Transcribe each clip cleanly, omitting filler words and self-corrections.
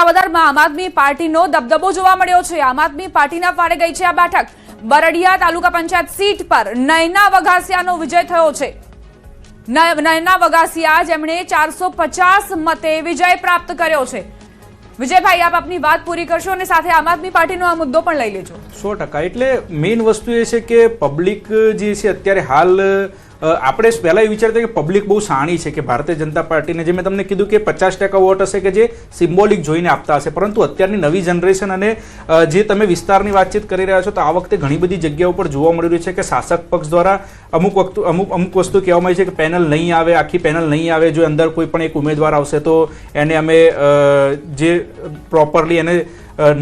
વિસાવદરમાં આમ આદમી પાર્ટીનો દબદબો જોવા મળ્યો છે। આમ આદમી પાર્ટીના ફાળે ગઈ છે આ બેઠક। બરડિયા તાલુકા પંચાયત સીટ પર નયના વઘાસિયાનો વિજય થયો છે। નયના વઘાસિયા જેમણે 450 મતે વિજય પ્રાપ્ત કર્યો છે। વિજયભાઈ, આપ આપની વાત પૂરી કરશો અને સાથે આમ આદમી પાર્ટીનો આ મુદ્દો પણ લઈ લેજો। 100%। એટલે મેઇન વસ્તુ એ છે કે પબ્લિક જે છે અત્યારે હાલ આપણે પહેલા એ વિચારતા કે પબ્લિક બહુ શાણી છે કે ભારતીય જનતા પાર્ટીને, જે મેં તમને કીધું કે 50% વોટ હશે કે જે સિમ્બોલિક જોઈને આપતા હશે, પરંતુ અત્યારની નવી જનરેશન અને જે તમે વિસ્તારની વાતચીત કરી રહ્યા છો તો આ વખતે ઘણી બધી જગ્યાઓ પર જોવા મળી રહ્યું છે કે શાસક પક્ષ દ્વારા અમુક વસ્તુ કહેવામાં આવી છે કે પેનલ નહીં આવે, આખી પેનલ નહીં આવે, જો અંદર કોઈ પણ એક ઉમેદવાર આવશે તો એને અમે જે પ્રોપરલી એને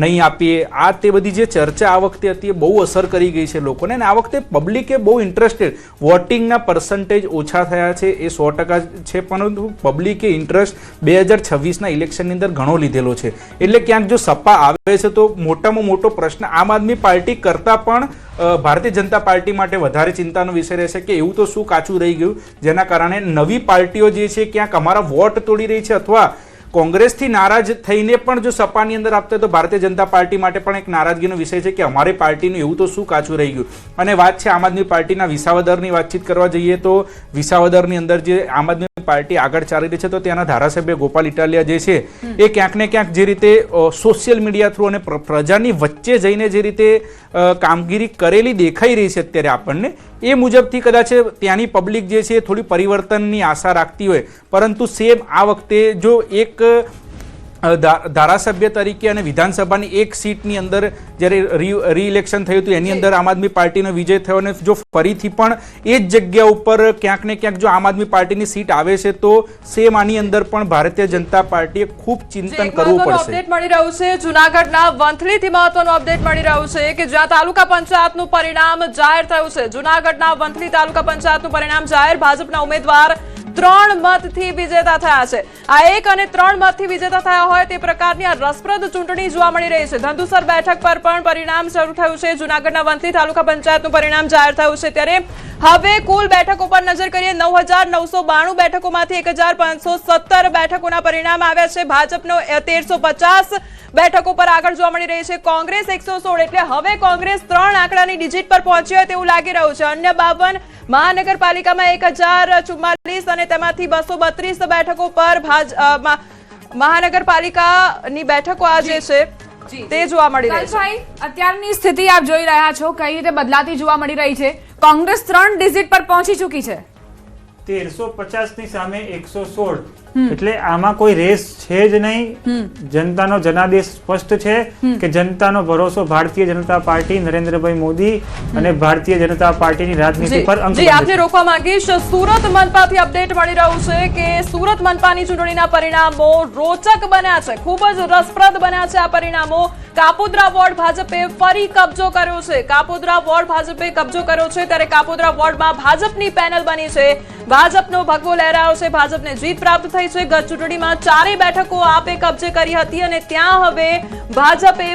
નહીં આપીએ। આ તે બધી જે ચર્ચા આ વખતે હતી એ બહુ અસર કરી ગઈ છે લોકોને, અને આ વખતે પબ્લિકે બહુ ઇન્ટરેસ્ટેડ, વોટિંગના પર્સન્ટેજ ઓછા થયા છે એ 100% છે, પરંતુ પબ્લિકે ઇન્ટરેસ્ટ 2026ના ઇલેક્શનની અંદર ઘણો લીધેલો છે। એટલે ક્યાંક જો સપા આવે છે તો મોટામાં મોટો પ્રશ્ન આમ આદમી પાર્ટી કરતાં પણ ભારતીય જનતા પાર્ટી માટે વધારે ચિંતાનો વિષય રહેશે કે એવું તો શું કાચું રહી ગયું જેના કારણે નવી પાર્ટીઓ જે છે ક્યાંક અમારા વોટ તોડી રહી છે, અથવા કોંગ્રેસથી નારાજ થઈને પણ જો સપાની અંદર આપતા તો ભારતીય જનતા પાર્ટી માટે પણ એક નારાજગીનો વિષય છે કે અમારી પાર્ટીનું એવું તો શું કાચું રહી ગયું। અને વાત છે આમ આદમી પાર્ટીના વિસાવદરની વાતચીત કરવા જઈએ તો વિસાવદરની અંદર જે આમ આદમી પાર્ટી આગળ ચાલી રહી છે તો ત્યાંના ધારાસભ્ય ગોપાલ ઇટાલિયા જે છે એ ક્યાંક ને ક્યાંક જે રીતે સોશિયલ મીડિયા થ્રુ અને પ્રજાની વચ્ચે જઈને જે રીતે કામગીરી કરેલી દેખાઈ રહી છે અત્યારે આપણને, એ મુજબથી કદાચ ત્યાંની પબ્લિક જે છે થોડી પરિવર્તનની આશા રાખતી હોય, પરંતુ સેમ આ વખતે જો એક ધારાસભ્ય તરીકે અને વિધાનસભાની એક સીટની અંદર જ્યારે રીઇલેક્શન થયું હતું એની અંદર આમ આદમી પાર્ટીનો વિજય થયો, અને જો ફરીથી પણ એ જ જગ્યા ઉપર ક્યાંક ને ક્યાંક જો આમ આદમી પાર્ટીની સીટ આવે છે તો સેમ આની અંદર પણ ભારતીય જનતા પાર્ટીએ ખૂબ ચિંતન કરવું પડશે। અપડેટ મળી રહ્યું છે જૂનાગઢના વંથલીથી મહત્વનું અપડેટ મળી રહ્યું છે કે જ્યાં તાલુકા પંચાયતનું પરિણામ જાહેર થયું છે। જૂનાગઢના વંથલી તાલુકા પંચાયતનું પરિણામ જાહેર, ભાજપના ઉમેદવાર 3 મતથી વિજેતા થયા છે। આ 1 અને 3 મતથી વિજેતા થયા હોય તે પ્રકારની આ રસપ્રદ ચૂંટણી જોવા મળી રહી છે। ધંધુસર બેઠક પર પણ પરિણામ શરૂ થયું છે। જૂનાગઢના વંથલી તાલુકા પંચાયતનું પરિણામ જાહેર થયું છે, ત્યારે હવે કુલ બેઠકો પર નજર કરીએ। 9992 બેઠકોમાંથી 1517 બેઠકોના પરિણામ આવ્યા છે। ભાજપનો 1350 બેઠકો પર આગળ જોવા મળી રહી છે, કોંગ્રેસ 116, એટલે હવે કોંગ્રેસ 3 આંકડાની ડિજિટ પર પહોંચી હોય તેવું લાગી રહ્યું છે। અન્ય 52 મહાનગરપાલિકામાં 1044 અને તેમાંથી 232 બેઠકો પર મહાનગરપાલિકાની બેઠકો આ જે છે તે જોવા મળી રહી છે। અત્યારની સ્થિતિ આપ જોઈ રહ્યા છો કઈ રીતે બદલાતી જોવા મળી રહી છે। કોંગ્રેસ 3 ડિજિટ પર પહોંચી ચૂકી છે, 1350 ની સામે 116, એટલે આમાં કોઈ રેસ છે જ નહીં। જનતાનો જનાદેશ સ્પષ્ટ છે કે જનતાનો ભરોસો ભારતીય જનતા પાર્ટી, નરેન્દ્રભાઈ મોદી અને ભારતીય જનતા પાર્ટીની રાજનીતિ પર અંકુશ। આપને રોકવા માંગીશ, સુરત મનપાથી અપડેટ મળી રહ્યું છે કે સુરત મનપાની ચૂંટણીના પરિણામો રોચક બન્યા છે, ખૂબ જ રસપ્રદ બન્યા છે આ પરિણામો। કાપોદ્રા વોર્ડ ભાજપે ફરી કબજો કર્યો છે। કાપોદ્રા વોર્ડ ભાજપે કબજો કર્યો છે, ત્યારે કાપોદ્રા વોર્ડમાં ભાજપની પેનલ બની છે, ભાજપનો ભગવો લહેરાયો છે, ભાજપને જીત પ્રાપ્ત થઈ છે। ગત ચૂંટણીમાં 4 બેઠકો આપે કબજે કરી હતી અને ત્યાં હવે ભાજપે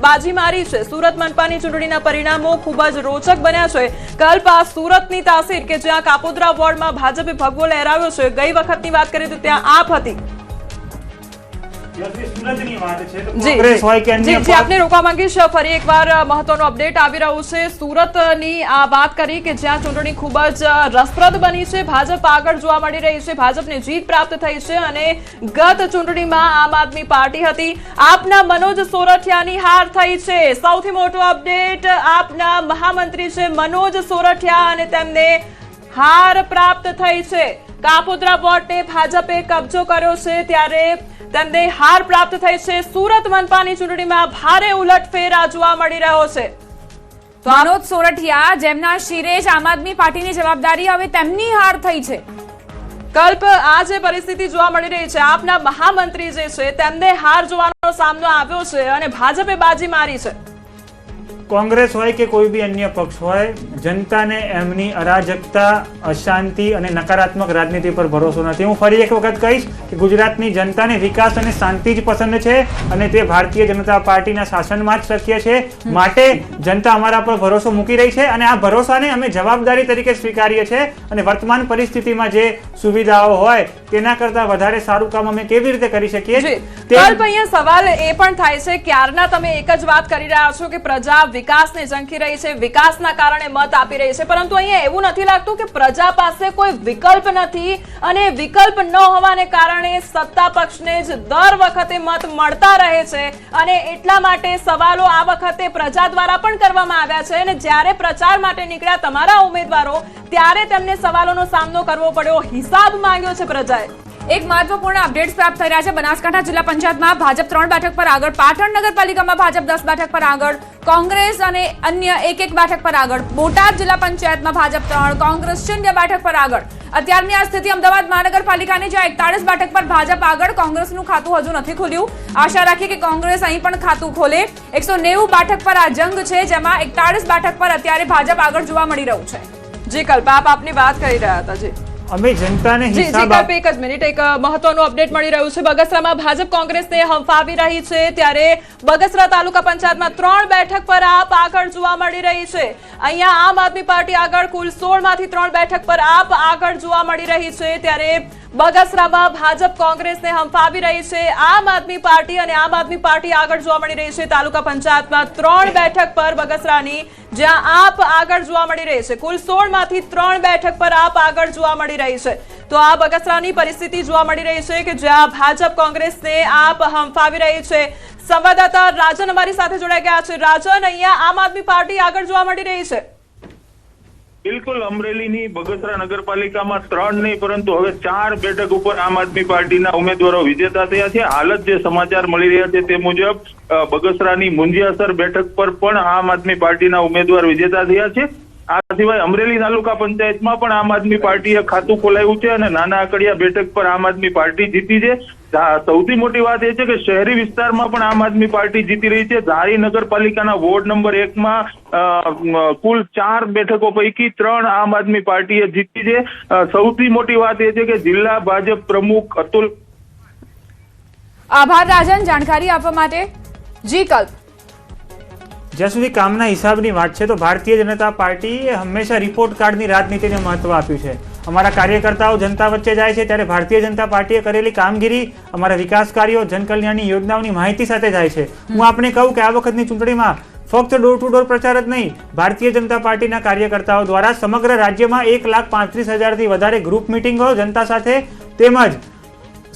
બાજી મારી છે। સુરત મનપાની ચૂંટણીના પરિણામો ખૂબ જ રોચક બન્યા છે। કલ્પ આ સુરતની તાસીર કે જ્યાં કાપોદ્રા વોર્ડમાં ભાજપે ભગવો લહેરાવ્યો છે, ગઈ વખતની વાત કરીએ તો ત્યાં આપ હતી। આપને રોકવા માંગીશ, ફરી એકવાર મહત્વનું અપડેટ આવી રહ્યું છે। સુરતની આ વાત કરી કે જ્યાં ચૂંટણી ખૂબ જ રસપ્રદ બની છે, ભાજપ આગળ જોવા મળી રહી છે, ભાજપને જીત પ્રાપ્ત થઈ છે અને ગત ચૂંટણીમાં આમ આદમી પાર્ટી હતી, આપના મનોજ સોરઠિયાની હાર થઈ છે। સૌથી મોટો અપડેટ, આપના મહામંત્રી છે મનોજ સોરઠિયા અને તેમને હાર પ્રાપ્ત થઈ છે। કાપોદ્રા વોર્ડને ભાજપે કબજો કર્યો છે, ત્યારે તેમને હાર પ્રાપ્ત થઈ છે। સુરત મનપાની ચૂંટણીમાં ભારે ઉલટફેર જોવા મળી રહ્યો છે। તો મનોજ સોરઠિયા જેમના શિરે આમ આદમી પાર્ટીની જવાબદારી, હવે તેમની હાર થઈ છે। કલ્પ, આ જે પરિસ્થિતિ જોવા મળી રહી છે, આપના મહામંત્રી જે છે તેમને હાર જોવાનો સામનો આવ્યો છે અને ભાજપે બાજી મારી છે। કોંગ્રેસ હોય કે કોઈ બી અન્ય પક્ષ હોય, જનતાને એમની અરાજકતા, અશાંતિ અને નકારાત્મક રાજનીતિ પર ભરોસો નથી। હું ફરી એક વખત કહીશ કે ગુજરાતની જનતાને વિકાસ અને શાંતિ જ પસંદ છે અને તે ભારતીય જનતા પાર્ટીના શાસનમાં જ શક્ય છે, માટે જનતા અમારા પર ભરોસો મૂકી રહી છે અને આ ભરોસાને અમે જવાબદારી તરીકે સ્વીકારીએ છીએ। અને વર્તમાન પરિસ્થિતિમાં જે સુવિધાઓ હોય તેના કરતા વધારે સારું કામ અમે કેવી રીતે કરી શકીએ? કલ્પ, અહીંયા સવાલ એ પણ થાય છે, ક્યારના તમે એક જ વાત કરી રહ્યા છો કે પ્રજા વિકાસને ઝંખી રહી છે, વિકાસના કારણે મત આપી રહી છે, પરંતુ અહીંયા એવું નથી લાગતું કે પ્રજા પાસે કોઈ વિકલ્પ નથી અને વિકલ્પ ન હોવાને કારણે સત્તા પક્ષને જ દર વખતે મત મળતા રહે છે અને એટલા માટે સવાલો આ વખતે પ્રજા દ્વારા પણ કરવામાં આવ્યા છે અને જ્યારે પ્રચાર માટે નીકળ્યા તમારા ઉમેદવારો ત્યારે તેમને સવાલોનો સામનો કરવો પડ્યો, હિસાબ માંગ્યો છે પ્રજાએ. એક મહત્વપૂર્ણ અપડેટ્સ પ્રાપ્ત થઈ રહ્યા છે. બનાસકાંઠા જિલ્લા પંચાયતમાં ભાજપ 3 બેઠક પર આગળ, પાટણ નગરપાલિકામાં ભાજપ 10 બેઠક પર આગળ, કોંગ્રેસ અને અન્ય એક બેઠક પર આગળ, બોટાદ જિલ્લા પંચાયતમાં ભાજપ 3, કોંગ્રેસ 0 બેઠક પર આગળ. અત્યારની આ સ્થિતિ અમદાવાદ મહાનગરપાલિકાની જ્યાં 41 બેઠક પર ભાજપ આગળ, કોંગ્રેસનું ખાતું હજુ નથી ખુલ્યું. આશા રાખીએ કે કોંગ્રેસ અહીં પણ ખાતું ખોલે. 190 બેઠક પર આ જંગ છે જેમાં 41 બેઠક પર અત્યારે ભાજપ આગળ જોવા મળી રહ્યું છે. જી કલ્પ, આપ આપની વાત કરી રહ્યા હતા. જી અમે જનતાને હિસાબ એક જ મિનિટ, એક મહત્વનું અપડેટ મળી રહ્યું છે. બગસરામાં ભાજપ કોંગ્રેસને હંફાવી રહી છે ત્યારે બગસરા તાલુકા પંચાયતમાં 3 બેઠક પર આપ આગળ જોવા મળી રહી છે. અહીંયા આમ આદમી પાર્ટી આગળ, કુલ 16 માંથી 3 બેઠક પર આપ આગળ જોવા મળી રહી છે ત્યારે બગસરામાં ભાજપ કોંગ્રેસને હંફાવી રહી છે. આમ આદમી પાર્ટી અને આમ આદમી પાર્ટી આગળ જોવા મળી રહી છે તાલુકા પંચાયતમાં 3 બેઠક પર બગસરાની, જ્યાં આપ આગળ જોવા મળી રહી છે. કુલ 16 માંથી 3 બેઠક પર આપ આગળ જોવા મળી રહી છે. તો આ બગસરાની પરિસ્થિતિ જોવા મળી રહી છે કે જ્યાં ભાજપ કોંગ્રેસને આપ હંફાવી રહી છે. સંવાદદાતા રાજન અમારી સાથે જોડાઈ ગયા છે. રાજન, અહીંયા આમ આદમી પાર્ટી આગળ જોવા મળી રહી છે. બિલકુલ, અમરેલીની બગસરા નગરપાલિકામાં 3 નહીં પરંતુ હવે 4 બેઠક ઉપર આમ આદમી પાર્ટીના ઉમેદવારો વિજેતા થયા છે. હાલ જ જે સમાચાર મળી રહ્યા છે તે મુજબ બગસરાની મુંજિયાસર બેઠક પર પણ આમ આદમી પાર્ટીના ઉમેદવાર વિજેતા થયા છે. આ સિવાય અમરેલી તાલુકા પંચાયતમાં પણ આમ આદમી પાર્ટીએ ખાતું ખોલાવ્યું છે અને નાના આકડિયા બેઠક પર આમ આદમી પાર્ટી જીતી છે. સૌથી મોટી વાત એ છે કે શહેરી વિસ્તારમાં પણ આમ આદમી પાર્ટી જીતી રહી છે. ધારી નગરપાલિકાના વોર્ડ નંબર 1 માં કુલ 4 બેઠકો પૈકી 3 આમ આદમી પાર્ટીએ જીતી છે. સૌથી મોટી વાત એ છે કે જિલ્લા ભાજપ પ્રમુખ અતુલ. આભાર રાજન જાણકારી આપવા માટે. જી કલ્પ, જ્યાં સુધી કામના હિસાબની વાત છે તો ભારતીય જનતા પાર્ટીએ હંમેશા રિપોર્ટ કાર્ડની રાજનીતિને મહત્વ આપ્યું છે. અમારા કાર્યકર્તાઓ જનતા વચ્ચે જાય છે ત્યારે ભારતીય જનતા પાર્ટીએ કરેલી કામગીરી, અમારા વિકાસ કાર્યો, જનકલ્યાણની યોજનાઓની માહિતી સાથે જાય છે. હું આપને કહું કે આ વખતની ચૂંટણીમાં ફક્ત ડોર ટુ ડોર પ્રચાર જ નહીં, ભારતીય જનતા પાર્ટીના કાર્યકર્તાઓ દ્વારા સમગ્ર રાજ્યમાં 1,35,000થી વધારે ગ્રુપ મિટિંગો જનતા સાથે તેમજ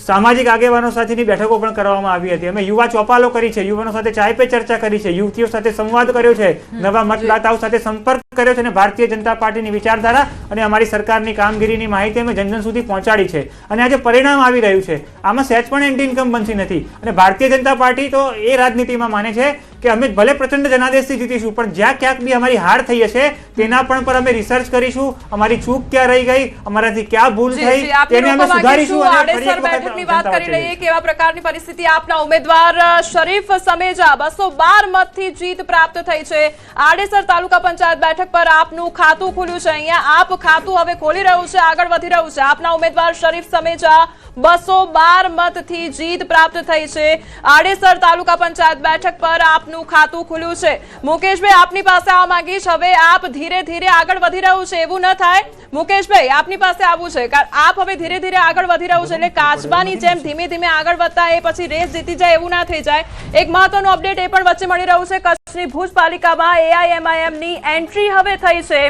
સામાજિક આગેવાનો સાથેની બેઠકો પણ કરવામાં આવી હતી. અમે યુવા ચોપાલો કરી છે, યુવાનો સાથે ચાય પે ચર્ચા કરી છે, યુવતીઓ સાથે સંવાદ કર્યો છે, નવા મતદાતાઓ સાથે સંપર્ક કર્યો છે અને ભારતીય જનતા પાર્ટીની વિચારધારા અને અમારી સરકારની કામગીરીની માહિતી અમે જન સુધી પહોંચાડી છે. અને આજે પરિણામ આવી રહ્યું છે. આમાં સહેજ પણ એન્ટી ઇન્કમ્બન્સી નથી અને ભારતીય જનતા પાર્ટી તો એ રાજનીતિમાં માને છે કે અમે ભલે પ્રચંડ જનાદેશથી જીતીશું પણ જ્યાં ક્યાંક બી અમારી હાર થઈ હશે તેના પણ પર અમે રિસર્ચ કરીશું, અમારી ચૂક ક્યાં રહી ગઈ, અમારાથી ક્યાં ભૂલ થઈ તેને અમે સુધારીશું. અને ફરી એક વખત ની વાત કરી લઈએ કેવા પ્રકારની પરિસ્થિતિ. આપના ઉમેદવાર શરીફ સમેજા 212 મતથી જીત પ્રાપ્ત થઈ છે. આડેસર તાલુકા પંચાયત બેઠક પર આપનું ખાતું ખુલ્યું છે. અહીંયા આપ ખાતું હવે ખોલી રહ્યું છે, આગળ વધી રહ્યું છે. આપના ઉમેદવાર શરીફ સમેજા 212 મતથી જીત પ્રાપ્ત થઈ છે. આડેસર તાલુકા પંચાયત બેઠક પર આપનું ખાતું ખુલ્યું છે. મુકેશભાઈ, આપની પાસે આવવા માંગીશ. હવે આપ ધીરે ધીરે આગળ વધી રહ્યું છે એવું ન થાય. મુકેશભાઈ, આપની પાસે આવવું છે. આપ હવે ધીરે ધીરે આગળ વધી રહ્યું છે એટલે કાચબાની જેમ ધીમે ધીમે આગળ વધતા એ પછી રેસ જીતી જાય એવું ના થઈ જાય. એક મહત્વનું અપડેટ એ પણ વચ્ચે મળી રહ્યું છે. કચ્છની ભુજ પાલિકામાં AIMIM ની એન્ટ્રી હવે થઈ છે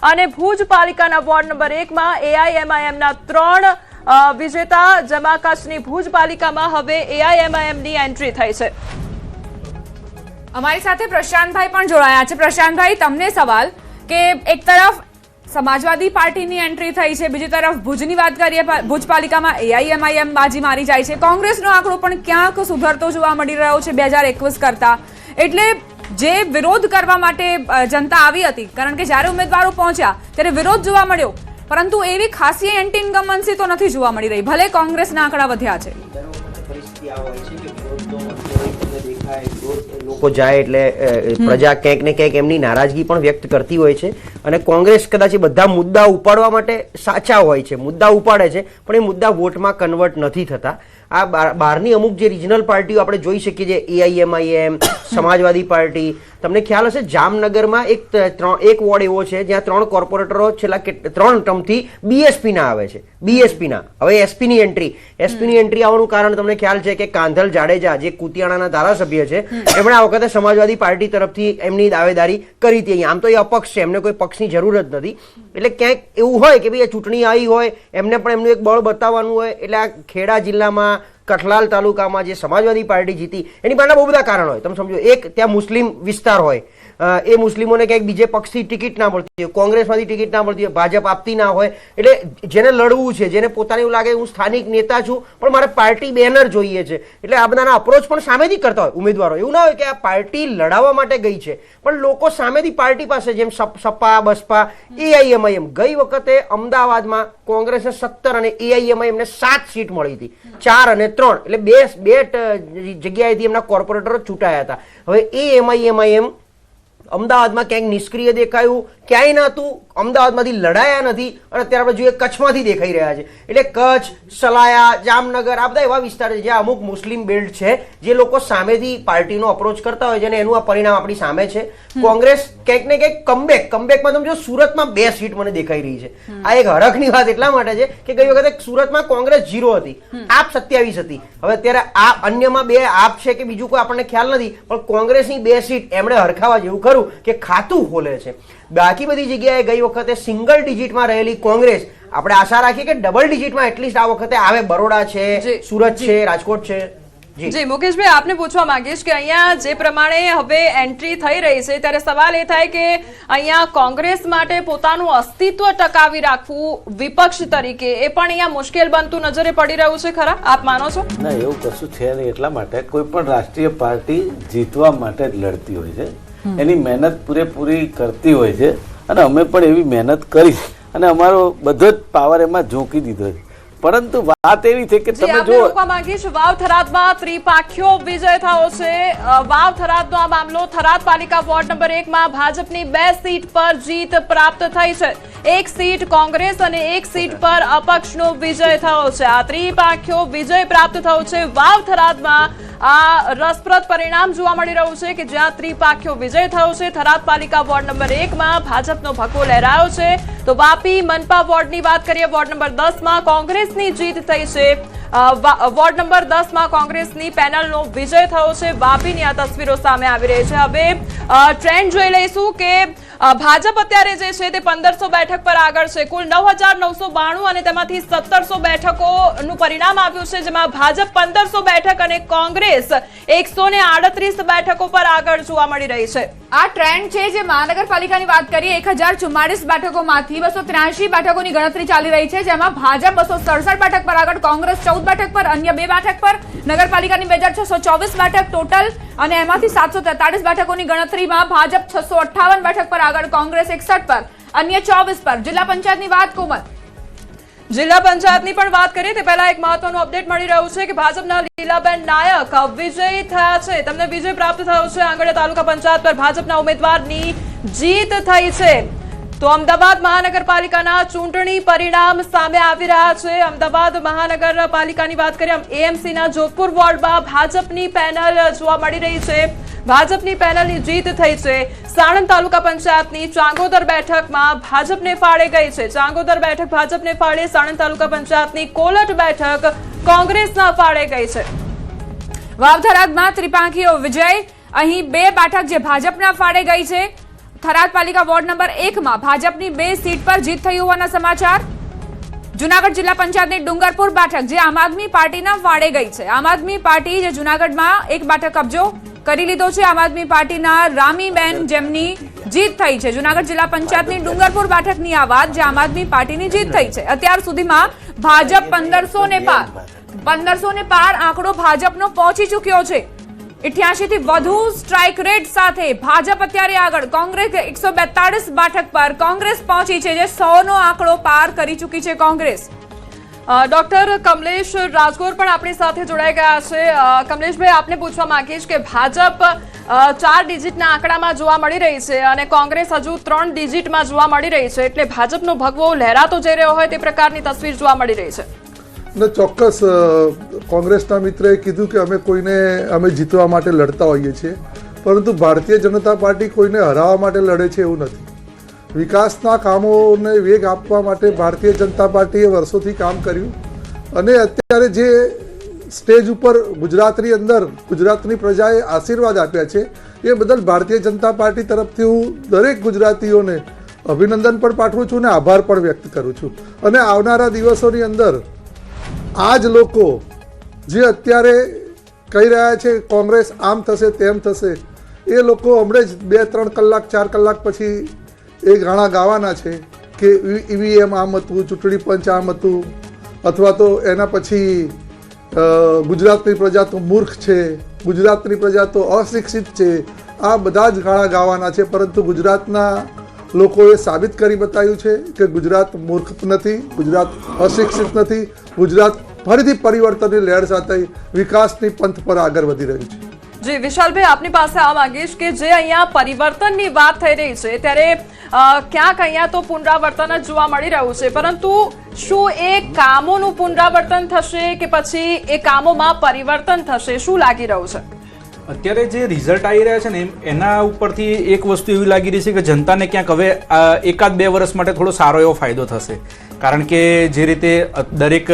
અને ભુજ પાલિકાના વોર્ડ નંબર 1 માં AIMIM ના 3 વિજેતા, જેમાં કચ્છની ભુજ પાલિકામાં હવે AIMIM ની એન્ટ્રી થઈ છે. અમારી સાથે પ્રશાંતભાઈ પણ જોડાયા છે. પ્રશાંતભાઈ, તમને સવાલ કે એક તરફ સમાજવાદી પાર્ટીની એન્ટ્રી થઈ છે, બીજી તરફ ભુજની વાત કરીએ, ભુજ પાલિકામાં AIMIM બાજી મારી જાય છે, કોંગ્રેસનો આંકડો પણ ક્યાંક સુધરતો જોવા મળી રહ્યો છે 2021 કરતા. એટલે જે વિરોધ કરવા માટે જનતા આવી હતી, કારણ કે જ્યારે ઉમેદવારો પહોંચ્યા ત્યારે વિરોધ જોવા મળ્યો, પરંતુ એવી ખાસી એન્ટી ઇન્કમ્બન્સી તો નથી જોવા મળી રહી. ભલે કોંગ્રેસના આંકડા વધ્યા છે, લોકો જાય એટલે પ્રજા ક્યાંક ને ક્યાંક એમની નારાજગી પણ વ્યક્ત કરતી હોય છે અને કોંગ્રેસ કદાચ બધા મુદ્દા ઉપાડવા માટે સાચા હોય છે, મુદ્દા ઉપાડે છે પણ એ મુદ્દા વોટમાં કન્વર્ટ નથી થતા. આ બહારની અમુક જે રિજનલ પાર્ટીઓ આપણે જોઈ શકીએ છીએ, AIMIM, સમાજવાદી પાર્ટી, તમને ખ્યાલ હશે જામનગરમાં એક વોર્ડ એવો છે જ્યાં 3 કોર્પોરેટરો છેલ્લા 3 ટર્મથી BSP ના આવે છે. BSP ના હવે SP ની એન્ટ્રી આવવાનું કારણ તમને ખ્યાલ છે કે કાંધલ જાડેજા જે કુતિયાણાના ધારાસભ્ય છે એમણે આ વખતે સમાજવાદી પાર્ટી તરફથી એમની દાવેદારી કરી હતી. આમ તો એ અપક્ષ છે, એમને કોઈ પક્ષની જરૂર જ નથી. એટલે ક્યાંક એવું હોય કે ભાઈ ચૂંટણી આવી હોય, એમને પણ એમનું એક બળ બતાવવાનું હોય. એટલે આ ખેડા જિલ્લામાં કઠલાલ તાલુકામાં જે સમાજવાદી પાર્ટી જીતી એની પાછળ બહુ બધા કારણ હોય. તમે સમજો, એક ત્યાં મુસ્લિમ વિસ્તાર હોય, એ મુસ્લિમોને ક્યાંક બીજે પક્ષથી ટિકિટ ના મળતી હોય, કોંગ્રેસમાંથી ટિકિટ ના મળતી હોય, ભાજપ આપતી ના હોય. એટલે જેને લડવું છે, જેને પોતાને એવું લાગે હું સ્થાનિક નેતા છું પણ મારે પાર્ટી બેનર જોઈએ છે, એટલે આ બધાના અપ્રોચ પણ સામેથી કરતા હોય ઉમેદવારો. એવું ના હોય કે આ પાર્ટી લડાવવા માટે ગઈ છે, પણ લોકો સામેથી પાર્ટી પાસે, જેમ સપા, બસપા, AIMIM. ગઈ વખતે અમદાવાદમાં કોંગ્રેસને 17 અને AIMIM ને 7 સીટ મળી હતી, 4 અને 3. એટલે બે જગ્યાએથી એમના કોર્પોરેટરો ચૂંટાયા હતા. હવે AIMIM અમદાવાદમાં ક્યાંક નિષ્ક્રિય દેખાયું, ક્યાંય નહોતું, અમદાવાદમાંથી લડાયા નથી, અને અત્યારે આપણે જોઈએ કચ્છમાંથી દેખાઈ રહ્યા છે. એટલે કચ્છ, સલાયા, જામનગર આ બધા એવા વિસ્તાર છે જ્યાં અમુક મુસ્લિમ બેલ્ટ છે, જે લોકો સામેથી પાર્ટીનો અપ્રોચ કરતા હોય છે, અને એનું આ પરિણામ આપણી સામે છે. કોંગ્રેસ ક્યાંક ને ક્યાંક કમબેકમાં તમે જો સુરતમાં 2 સીટ મને દેખાઈ રહી છે. આ એક હરખની વાત એટલા માટે છે કે ગઈ વખતે સુરતમાં કોંગ્રેસ 0 હતી, આપ 27 હતી. હવે અત્યારે આ અન્યમાં 2 આપ છે કે બીજું કોઈ આપણને ખ્યાલ નથી, પણ કોંગ્રેસની 2 સીટ એમણે હરખાવા જેવું ખરું કે ખાતું ખોલે છે. બાકી બધી જગ્યાએ ગઈ વખતે સિંગલ ડિજિટમાં રહેલી કોંગ્રેસ, આપણે આશા રાખીએ કે ડબલ ડિજિટમાં એટલીસ્ટ આ વખતે આવે. બરોડા છે, સુરત છે, રાજકોટ છે. જી મુકેશભાઈ, આપને પૂછવા માંગીશ કે અહીંયા જે પ્રમાણે હવે એન્ટ્રી થઈ રહી છે ત્યારે સવાલ એ થાય કે અહીંયા કોંગ્રેસ માટે પોતાનું અસ્તિત્વ ટકાવી રાખવું વિપક્ષ તરીકે એ પણ અહીંયા મુશ્કેલ બનતું નજરે પડી રહ્યું છે ખરા? આપ માનો છો? ના, એવું કશું છે નહીં. એટલા માટે કોઈ પણ રાષ્ટ્રીય પાર્ટી જીતવા માટે જ લડતી હોય છે, એની મહેનત પૂરેપૂરી કરતી હોય છે, અને અમે પણ એવી મહેનત કરી અને અમારો બધો જ પાવર એમાં ઝોંકી દીધો છે. પરંતુ વાત એવી છે કે તમે જો વાવ થરાદમાં ત્રિપાખ્યો વિજય થયો છે. વાવ થરાદનો આ મામલો, થરાદ પાલિકા વોર્ડ નંબર 1 માં ભાજપની 2 સીટ પર જીત પ્રાપ્ત થઈ છે. 1 સીટ કોંગ્રેસ અને 1 સીટ પર અપક્ષનો વિજય થયો છે. આ ત્રિપાખ્યો વિજય પ્રાપ્ત થયો છે વાવ થરાદમાં. આ રસપ્રદ પરિણામ જોવા મળી રહ્યું છે કે જ્યાં ત્રિપાખ્યો વિજય થયો છે. થરાદ પાલિકા વોર્ડ નંબર 1 માં ભાજપનો ભગવો લહેરાયો છે. તો વાપી મનપા વોર્ડની વાત કરીએ, વોર્ડ નંબર 10 માં કોંગ્રેસની જીત થઈ છે. વોર્ડ નંબર 10 માં કોંગ્રેસની પેનલનો વિજય થયો છે. વાપીની આ તસવીરો સામે આવી રહી છે. હવે ટ્રેન્ડ જોઈ લઈશું કે ભાજપ અત્યારે જે છે તે 1500 બેઠક પર આગળ છે. કુલ 9992 અને તેમાંથી 1700 બેઠકોનું પરિણામ આવ્યું છે, જેમાં ભાજપ 1500 બેઠક અને કોંગ્રેસ 138 બેઠકો પર આગળ જોવા મળી રહી છે. આ ટ્રેન્ડ છે. જે મહાનગરપાલિકાની વાત કરીએ, 1044 બેઠકોમાંથી 283 બેઠકોની ગણતરી ચાલી રહી છે, જેમાં ભાજપ 267 બેઠક પર આગળ, કોંગ્રેસ 14 બેઠક પર, અન્ય 2 બેઠક પર. નગરપાલિકાની 2624 બેઠક ટોટલ, અને એમાંથી 743 બેઠકોની ગણતરીમાં ભાજપ 658 બેઠક પર આગળ, કોંગ્રેસ 61 પર, અન્ય 24 પર. જિલ્લા પંચાયતની વાત, કોમલ. જિલ્લા પંચાયતની પણ વાત કરીએ તે પહેલા એક મહત્વનું અપડેટ મળી રહ્યું છે કે ભાજપના લીલાબેન નાયક વિજય થયા છે. તમને વિજય પ્રાપ્ત થયો છે. આંગળીયા તાલુકા પંચાયત પર ભાજપના ઉમેદવારની જીત થઈ છે. તો અમદાવાદ મહાનગરપાલિકાના ચૂંટણી પરિણામ સામે આવી રહ્યા છે. અમદાવાદ મહાનગરપાલિકાની વાત કરીએ, AMCના જોધપુર વોર્ડમાં ભાજપની પેનલ જોવા મળી રહી છે. ભાજપની પેનલની જીત થઈ છે. સાણંદ તાલુકા પંચાયતની ચાંગોદર બેઠકમાં ભાજપને ફાળે ગઈ છે. ચાંગોદર બેઠક ભાજપને ફાળે. સાણંદ તાલુકા પંચાયતની કોલટ બેઠક કોંગ્રેસના ફાળે ગઈ છે. વાવ થરાદમાં ત્રિપાંખીયો વિજય. અહીં 2 બેઠક જે ભાજપના ફાળે ગઈ છે. થરાદ પાલિકા વોર્ડ નંબર 1 માં ભાજપની 2 સીટ પર જીત થઈ હોવાના સમાચાર. જુનાગઢ જિલ્લા પંચાયતની ડુંગરપુર બેઠક જે આમ આદમી પાર્ટીના ફાળે ગઈ છે. આમ આદમી પાર્ટી જે જુનાગઢમાં 1 બેઠક કબજો કરી લીધો છે. આમ આદમી પાર્ટીના રામીબેન જેમની જીત થઈ છે. જુનાગઢ જિલ્લા પંચાયતની ડુંગરપુર બેઠકની આ વાત, જે આમ આદમી પાર્ટીની જીત થઈ છે. અત્યાર સુધીમાં ભાજપ 1500 ને પાર આંકડો ભાજપનો પહોંચી ચૂક્યો છે. 88 થી વધુ સ્ટ્રાઇક રેટ સાથે ભાજપ અત્યારે આગળ. કોંગ્રેસ 142 બેઠક પર કોંગ્રેસ પહોંચી છે, જે 100 નો આંકડો પાર કરી ચૂકી છે કોંગ્રેસ. ડોક્ટર કમલેશ રાજગોર પણ આપણી સાથે જોડાઈ ગયા છે. કમલેશભાઈ, આપને પૂછવા માંગીશ કે ભાજપ 4 ડિજિટના આંકડામાં જોવા મળી રહી છે અને કોંગ્રેસ હજુ 3 ડિજિટમાં જોવા મળી રહી છે, એટલે ભાજપનો ભગવો લહેરાતો જઈ રહ્યો હોય તે પ્રકારની તસવીર જોવા મળી રહી છે. ને ચોક્કસ કોંગ્રેસના મિત્રએ કીધું કે અમે જીતવા માટે લડતા હોઈએ છીએ, પરંતુ ભારતીય જનતા પાર્ટી કોઈને હરાવવા માટે લડે છે એવું નથી. વિકાસના કામોને વેગ આપવા માટે ભારતીય જનતા પાર્ટીએ વર્ષોથી કામ કર્યું અને અત્યારે જે સ્ટેજ ઉપર ગુજરાતની અંદર ગુજરાતની પ્રજાએ આશીર્વાદ આપ્યા છે એ બદલ ભારતીય જનતા પાર્ટી તરફથી હું દરેક ગુજરાતીઓને અભિનંદન પણ પાઠવું છું અને આભાર પણ વ્યક્ત કરું છું. અને આવનારા દિવસોની અંદર આ જ લોકો જે અત્યારે કહી રહ્યા છે કોંગ્રેસ આમ થશે તેમ થશે, એ લોકો હમણાં જ 2-3 કલાક 4 કલાક પછી એ ગાણા ગાવાના છે કે ઈવીએમ આમ હતું, ચૂંટણી પંચ આમ હતું, અથવા તો એના પછી ગુજરાતની પ્રજા તો મૂર્ખ છે, ગુજરાતની પ્રજા તો અશિક્ષિત છે. આ બધા જ ગાણા ગાવાના છે, પરંતુ ગુજરાતના લોકોએ સાબિત કરી બતાવ્યું છે કે ગુજરાત મૂર્ખ નથી, ગુજરાત અશિક્ષિત નથી, ગુજરાત ફરીથી પરિવર્તનની લહેર સાથે વિકાસની પંથ પર આગળ વધી રહ્યું છે. જી વિશાલભાઈ, આપની પાસે આ માંગીશ કે જે અહીંયા પરિવર્તનની વાત થઈ રહી છે ત્યારે ક્યાંક અહીંયા તો પુનરાવર્તન જ જોવા મળી રહ્યું છે, પરંતુ શું એ કામોનું પુનરાવર્તન થશે કે પછી એ કામોમાં પરિવર્તન થશે, શું લાગી રહ્યું છે? અત્યારે જે રિઝલ્ટ આવી રહ્યા છે ને એના ઉપરથી એક વસ્તુ એવી લાગી રહી છે કે જનતાને ક્યાંક હવે 1-2 વર્ષ માટે થોડો સારો એવો ફાયદો થશે. કારણ કે જે રીતે દરેક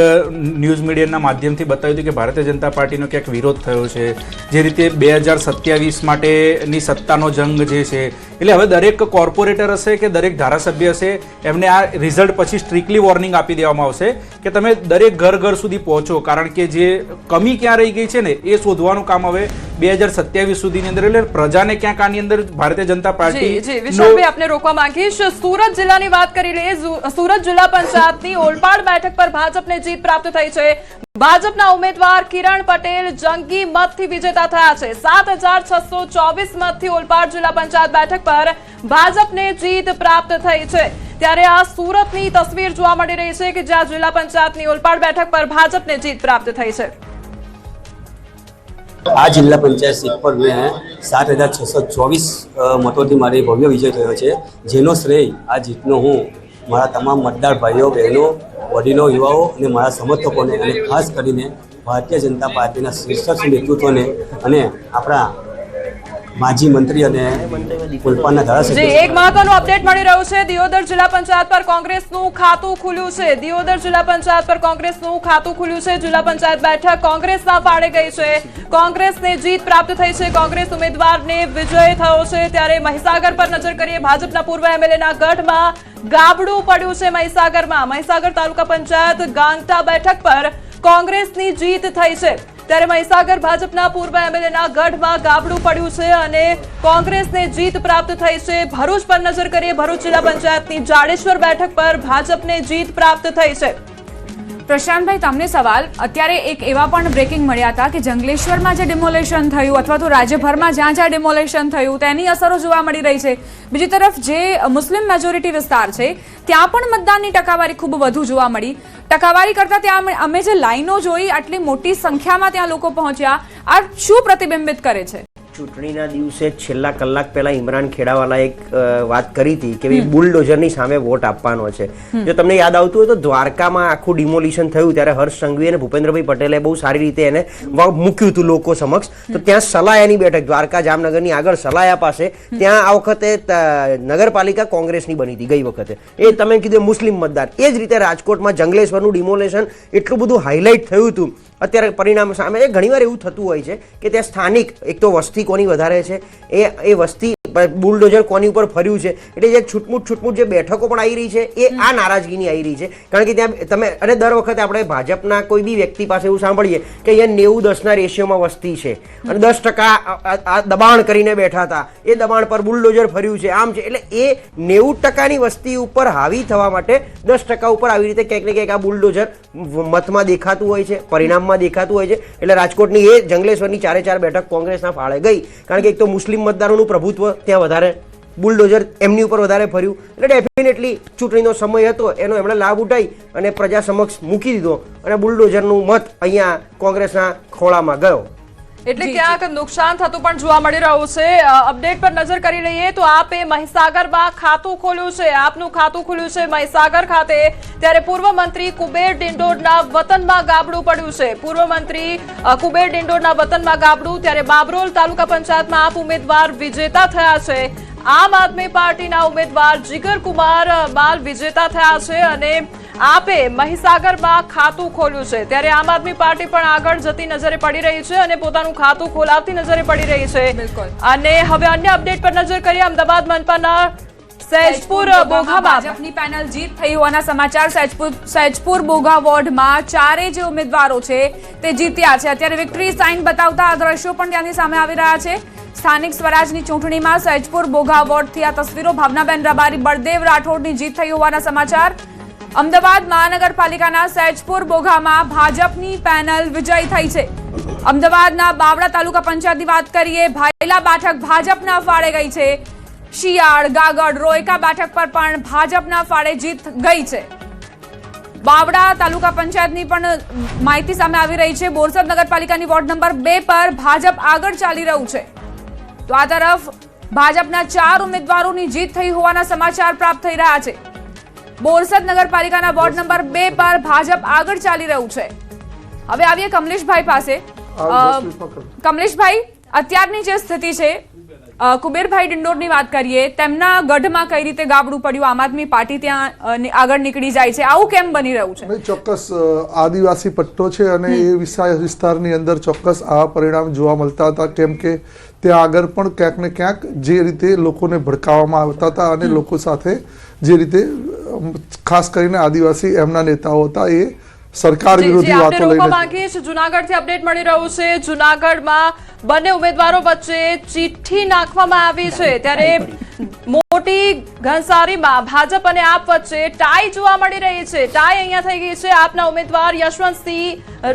ન્યૂઝ મીડિયાના માધ્યમથી બતાવ્યું હતું કે ભારતીય જનતા પાર્ટીનો ક્યાંક વિરોધ થયો છે, જે રીતે 2027 માટેની સત્તાનો જંગ જે છે, એટલે હવે દરેક કોર્પોરેટર હશે કે દરેક ધારાસભ્ય હશે એમને આ રિઝલ્ટ પછી સ્ટ્રિક્ટલી વોર્નિંગ આપી દેવામાં આવશે કે તમે દરેક ઘર સુધી પહોંચો, કારણ કે જે કમી ક્યાં રહી ગઈ છે ને એ શોધવાનું કામ હવે 2027 સુધીની અંદર, એટલે પ્રજાને ક્યાંક આની અંદર ભારતીય જનતા પાર્ટી વિશાલભાઈ આપને રોકવા માંગીશ. સુરત જિલ્લાની વાત કરી લઈએ. સુરત જિલ્લા પંચાયતની ઓલપાડ બેઠક પર ભાજપને જીત પ્રાપ્ત થઈ છે. ભાજપના ઉમેદવાર કિરણ પટેલ જંગી મતથી વિજેતા થયા છે. 7624 મતથી ઓલપાડ જિલ્લા પંચાયત બેઠક પર ભાજપને જીત પ્રાપ્ત થઈ છે. ત્યારે આ સુરતની તસવીર જોવા મળી રહી છે કે જ્યાં જિલ્લા પંચાયતની ઓલપાડ બેઠક પર ભાજપને જીત પ્રાપ્ત થઈ છે. આ જિલ્લા પંચાયત સીટ પર મેં 7624 મતોથી મારી ભવ્ય વિજય થયો છે, જેનો શ્રેય આ જીતનો હું મારા તમામ મતદાર ભાઈઓ બહેનો, વડીલો, યુવાઓ અને મારા સમર્થકોને અને ખાસ કરીને ભારતીય જનતા પાર્ટીના શીર્ષક નેતૃત્વને અને આપણા માજી મંત્રી અને ઓલપાડના ધારાસભ્ય. એક મહત્વનું અપડેટ મળી રહ્યું છે. દિયોદર જિલ્લા પંચાયત પર કોંગ્રેસનું ખાતું ખુલ્યું છે. દિયોદર જિલ્લા પંચાયત પર કોંગ્રેસનું ખાતું ખુલ્યું છે. જિલ્લા પંચાયત બેઠક કોંગ્રેસના ફાળે ગઈ છે. કોંગ્રેસને જીત પ્રાપ્ત થઈ છે. કોંગ્રેસ ઉમેદવારને વિજય થયો છે. ત્યારે મહીસાગર પર નજર કરીએ. ભાજપના પૂર્વ એમએલએના ગઢમાં ગાબડું પડ્યું છે. મહીસાગર તાલુકા પંચાયત ગાંગટા બેઠક પર કોંગ્રેસની જીત થઈ છે. ત્યારે મહીસાગર ભાજપના પૂર્વ એમએલએના ગઢમાં ગાબડું પડ્યું છે અને કોંગ્રેસને જીત પ્રાપ્ત થઈ છે. ભરૂચ પર નજર કરીએ. ભરૂચ જિલ્લા પંચાયતની જાડેશ્વર બેઠક પર ભાજપને જીત પ્રાપ્ત થઈ છે. પ્રશાંતભાઈ, તમને સવાલ. અત્યારે એક એવા પણ બ્રેકિંગ મળ્યા હતા કે જંગલેશ્વરમાં જે ડિમોલેશન થયું અથવા તો રાજ્યભરમાં જ્યાં જ્યાં ડિમોલેશન થયું તેની અસરો જોવા મળી રહી છે. બીજી તરફ જે મુસ્લિમ મેજોરિટી વિસ્તાર છે ત્યાં પણ મતદાનની ટકાવારી ખૂબ વધુ જોવા મળી. ટકાવારી કરતાં ત્યાં અમે જે લાઈનો જોઈ, આટલી મોટી સંખ્યામાં ત્યાં લોકો પહોંચ્યા, આ શું પ્રતિબિંબિત કરે છે? ચૂંટણીના દિવસે છેલ્લા કલાક પહેલા ઇમરાન ખેડાવાલા એક વાત કરી હતી કે બુલડોઝરની સામે વોટ આપવાનો છે. જો તમને યાદ આવતું હોય તો દ્વારકામાં આખું ડિમોલિશન થયું ત્યારે હર્ષ સંઘવી અને ભૂપેન્દ્રભાઈ પટેલે બહુ સારી રીતે એને મૂક્યું હતું લોકો સમક્ષ. તો ત્યાં સલાયાની બેઠક દ્વારકા જામનગરની આગળ સલાયા પાસે ત્યાં આ વખતે નગરપાલિકા કોંગ્રેસની બની હતી ગઈ વખતે. એ તમે કીધું મુસ્લિમ મતદાર. એ જ રીતે રાજકોટમાં જંગલેશ્વરનું ડિમોલેશન એટલું બધું હાઇલાઇટ થયું હતું. અત્યારે પરિણામ સામે ઘણીવાર એવું થતું હોય છે કે ત્યાં સ્થાનિક એક તો વસ્તી કોની વધારે છે, એ વસ્તી બુલડોઝર કોની ઉપર ફર્યું છે, એટલે જે છૂટમૂટ જે બેઠકો પણ આવી રહી છે એ આ નારાજગીની આવી રહી છે. કારણ કે ત્યાં તમે અને દર વખતે આપણે ભાજપના કોઈ બી વ્યક્તિ પાસે એવું સાંભળીએ કે અહીંયા 90-10ના રેશિયોમાં વસ્તી છે અને 10% દબાણ કરીને બેઠા હતા, એ દબાણ પર બુલડોઝર ફર્યું છે, આમ છે. એટલે એ 90%ની વસ્તી ઉપર હાવી થવા માટે 10% ઉપર આવી રીતે ક્યાંક ને ક્યાંક આ બુલડોઝર મતમાં દેખાતું હોય છે, પરિણામમાં દેખાતું હોય છે. એટલે રાજકોટની એ જંગલેશ્વરની 4 બેઠક કોંગ્રેસના ફાળે ગઈ. કારણ કે એક તો મુસ્લિમ મતદારોનું પ્રભુત્વ ત્યાં વધારે, બુલડોઝર એમની ઉપર વધારે ફર્યું. એટલે ડેફિનેટલી ચૂંટણીનો સમય હતો એનો એમણે લાભ ઉઠાવી અને પ્રજા સમક્ષ મૂકી દીધો અને બુલડોઝરનું મત અહીંયા કોંગ્રેસના ખોળામાં ગયો. એટલે ક્યાંક નુકસાન થતું પણ જોવા મળી રહ્યું છે। અપડેટ પર નજર કરી લઈએ તો આપે મહીસાગરમાં ખાતું ખોલ્યું છે, આપનું ખાતું ખુલ્યું છે મહીસાગર ખાતે, ત્યારે પૂર્વ મંત્રી કુબેર ડિંડોરના વતનમાં ગાબડું પડ્યું છે। પૂર્વ મંત્રી કુબેર ડિંડોરના વતનમાં ગાબડું, ત્યારે બાબરોલ તાલુકા પંચાયતમાં આપ ઉમેદવાર વિજેતા થયા છે। આમ આદમી પાર્ટીના ઉમેદવાર જીગર કુમાર માલ વિજેતા થયા છે અને આપે મહીસાગરમાં ખાતું ખોલ્યું છે। ત્યારે આમ આદમી પાર્ટી પણ આગળ જતી નજરે પડી રહી છે અને પોતાનું ખાતું ખોલાવતી નજરે પડી રહી છે। અને હવે અન્ય અપડેટ પર નજર કરીએ। અમદાવાદ મનપાના સૈજપુર બોઘામાં ભાજપની પેનલ જીત થઈ હોવાના સમાચાર। સૈજપુર બોઘા વોર્ડમાં 4 જે ઉમેદવારો છે તે જીત્યા છે। અત્યારે વિક્ટરી સાઇન બતાવતા આ દ્રશ્યો પણ ત્યાંથી સામે આવી રહ્યા છે। સ્થાનિક સ્વરાજની ચૂંટણીમાં સૈજપુર બોઘા વોર્ડથી આ તસવીરો। ભાવનાબેન રબારી, બળદેવ રાઠોડની જીત થઈ હોવાના સમાચાર। અમદાવાદ મહાનગરપાલિકાના સૈજપુર બોઘામાં ભાજપની પેનલ વિજયી થઈ છે। અમદાવાદના બાવળા તાલુકા પંચાયતની વાત કરીએ, ભાયલા બેઠક ભાજપના ફાળે ગઈ છે। શિયાળ, ગાગડ, રોયકા બેઠક પર પણ ભાજપના ફાળે જીત ગઈ છે। બાવળા તાલુકા પંચાયતની પણ માહિતી સામે આવી રહી છે। બોરસદ નગરપાલિકાની વોર્ડ નંબર 2 પર ભાજપ આગળ ચાલી રહ્યું છે, તો આ તરફ ભાજપના 4 ઉમેદવારોની જીત થઈ હોવાના સમાચાર પ્રાપ્ત થઈ રહ્યા છે। બોરસદ નગરપાલિકાના વોર્ડ નંબર 2 પર ભાજપ આગળ ચાલી રહ્યું છે। હવે આવીએ કમલેશભાઈ પાસે। કમલેશભાઈ, અત્યારની જે સ્થિતિ છે, કુબેરભાઈ ડિંડોરની વાત કરીએ, તેમના ગઢમાં કઈ રીતે ગાબડું પડ્યું, આમ આદમી પાર્ટી ત્યાં આગળ નીકળી જાય છે, આવું કેમ બની રહ્યું છે? ચોક્કસ આદિવાસી પટ્ટો છે અને એ વિસ્તારની અંદર ચોક્કસ આવા પરિણામ જોવા મળતા હતા, કેમ કે ત્યાં આગળ પણ ક્યાંક ને ક્યાંક જે રીતે લોકોને ભડકાવવામાં આવતા હતા અને લોકો સાથે જે રીતે ખાસ કરીને આદિવાસી એમના નેતાઓ હતા એ સરકાર વિરોધી વાતો લઈને। જુનાગઢથી અપડેટ મળી રહ્યું છે। જુનાગઢમાં બંને ઉમેદવારો વચ્ચે ચિઠ્ઠી નાખવામાં આવી છે, ત્યારે મોટી ઘનસારીમાં ભાજપ અને આપ વચ્ચે ટાઈ જોવા મળી રહી છે। ટાઈ અહીંયા થઈ ગઈ છે। આપના ઉમેદવાર યશવંતસિંહ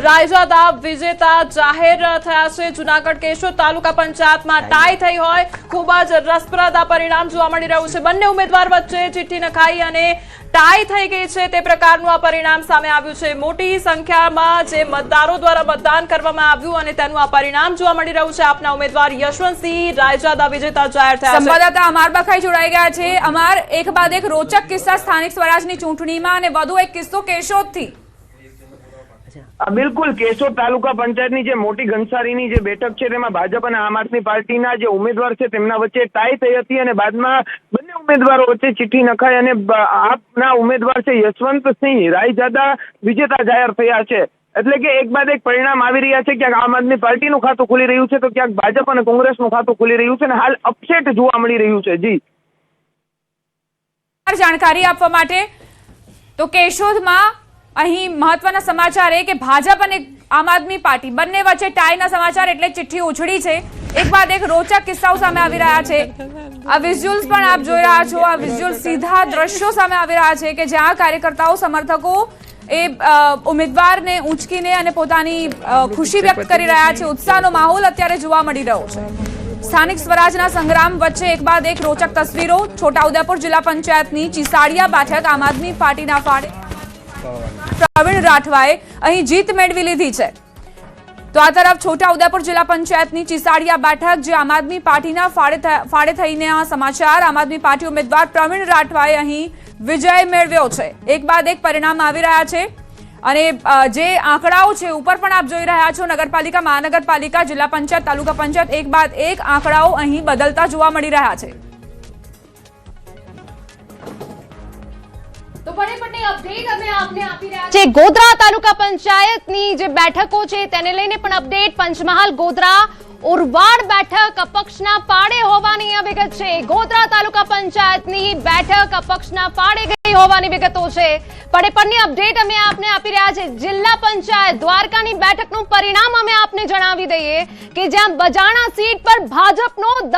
રાયજાદા વિજેતા જાહેર થયા છે। જુનાગઢ કેશોદ તાલુકા પંચાયતમાં ટાઈ થઈ હોય, ખૂબ જ રસપ્રદ આ પરિણામ જોવા મળી રહ્યું છે। બંને ઉમેદવાર વચ્ચે ચિઠ્ઠી નખાઈ અને ટાઈ થઈ ગઈ છે, તે પ્રકારનું આ પરિણામ સામે આવ્યું છે। મોટી સંખ્યામાં જે મતદારો દ્વારા મતદાન કરવામાં આવ્યું અને તેનું આ પરિણામ જોવા મળી રહ્યું છે। આપના ઉમેદવાર યશવંતસિંહ રાયજાદા વિજેતા જાહેર થયા છે। સંવાદદાતા અમાર બખાઈ જોડાઈ ગયા છે। અમાર, એક બાદ એક રોચક કિસ્સા સ્થાનિક સ્વરાજની ચૂંટણીમાં અને વધુ એક કિસ્સો કેશોદથી। બિલકુલ, કેશોદ તાલુકા પંચાયતની જે મોટી ઘનસારીની જે બેઠક છે તેમાં ભાજપ અને આમ આદમી પાર્ટીના જે ઉમેદવાર છે તેમના વચ્ચે ટાઈ થઈ હતી અને બાદમાં બંને ઉમેદવારો વચ્ચે ચિઠ્ઠી નખાઈ અને આપના ઉમેદવાર છે યશવંતસિંહ રાયજાદા વિજેતા જાહેર થયા છે। એટલે કે એક બાદ એક પરિણામ આવી રહ્યા છે। ક્યાંક આમ આદમી પાર્ટીનું ખાતું ખુલી રહ્યું છે તો ક્યાંક ભાજપ અને કોંગ્રેસનું ખાતું ખુલી રહ્યું છે અને હાલ અપસેટ જોવા મળી રહ્યું છે। જી, જાણકારી આપવા માટે। તો કેશોદમાં અહીં મહત્વના સમાચાર એ કે ભાજપ અને આમ આદમી પાર્ટી બંને વચ્ચે ટાઈના સમાચાર એટલે ચિઠ્ઠી ઉછળી છે। એક બાદ એક રોચક કિસ્સાઓ સામે આવી રહ્યા છે। આ વિઝ્યુઅલ્સ પણ આપ જોઈ રહ્યા છો। આ વિઝ્યુઅલ સીધા દ્રશ્યો સામે આવી રહ્યા છે કે જ્યાં કાર્યકર્તાઓ, સમર્થકો એ ઉમેદવારને ઊંચકીને અને પોતાની ખુશી વ્યક્ત કરી રહ્યા છે। ઉત્સાહનો માહોલ અત્યારે જોવા મળી રહ્યો છે। સ્થાનિક સ્વરાજના સંગ્રામ વચ્ચે એક બાદ એક રોચક તસવીરો। છોટાઉદેપુર જિલ્લા પંચાયતની ચીસાડિયા બેઠક આમ આદમી પાર્ટીના ફાળે પ્રવીણ રાઠવાએ અહીં જીત મેળવી લીધી છે। તો આ તરફ છોટાઉદેપુર જિલ્લા પંચાયતની ચીસાડિયા બેઠક જે આમ આદમી પાર્ટીના ફાળે થઈને આ સમાચાર। આમ આદમી પાર્ટી ઉમેદવાર પ્રવીણ રાઠવાએ અહીં વિજય મેળવ્યો છે। એક બાદ એક પરિણામ આવી રહ્યા છે અને જે આંકડાઓ છે ઉપર પણ આપ જોઈ રહ્યા છો। નગરપાલિકા, મહાનગરપાલિકા, જિલ્લા પંચાયત, તાલુકા પંચાયત, એક બાદ એક આંકડાઓ અહીં બદલતા જોવા મળી રહ્યા છે। ગોધરા તાલુકા પંચાયતની જે બેઠકો છે તેને લઈને પણ અપડેટ। પંચમહાલ, ગોધરા, ઉરવાડ બેઠક અપક્ષના પાડે હોવાની આ વિગત છે। ગોધરા તાલુકા પંચાયતની બેઠક અપક્ષના પાડે ગઈ હોવાની વિગતો છે। પડેપણની અપડેટ અમે આપને આપી રહ્યા છે। જિલ્લા પંચાયત દ્વારકાની બેઠકનું પરિણામ અમે આપને જણાવી દઈએ કે જ્યાં બજાણા સીટ પર ભાજપનો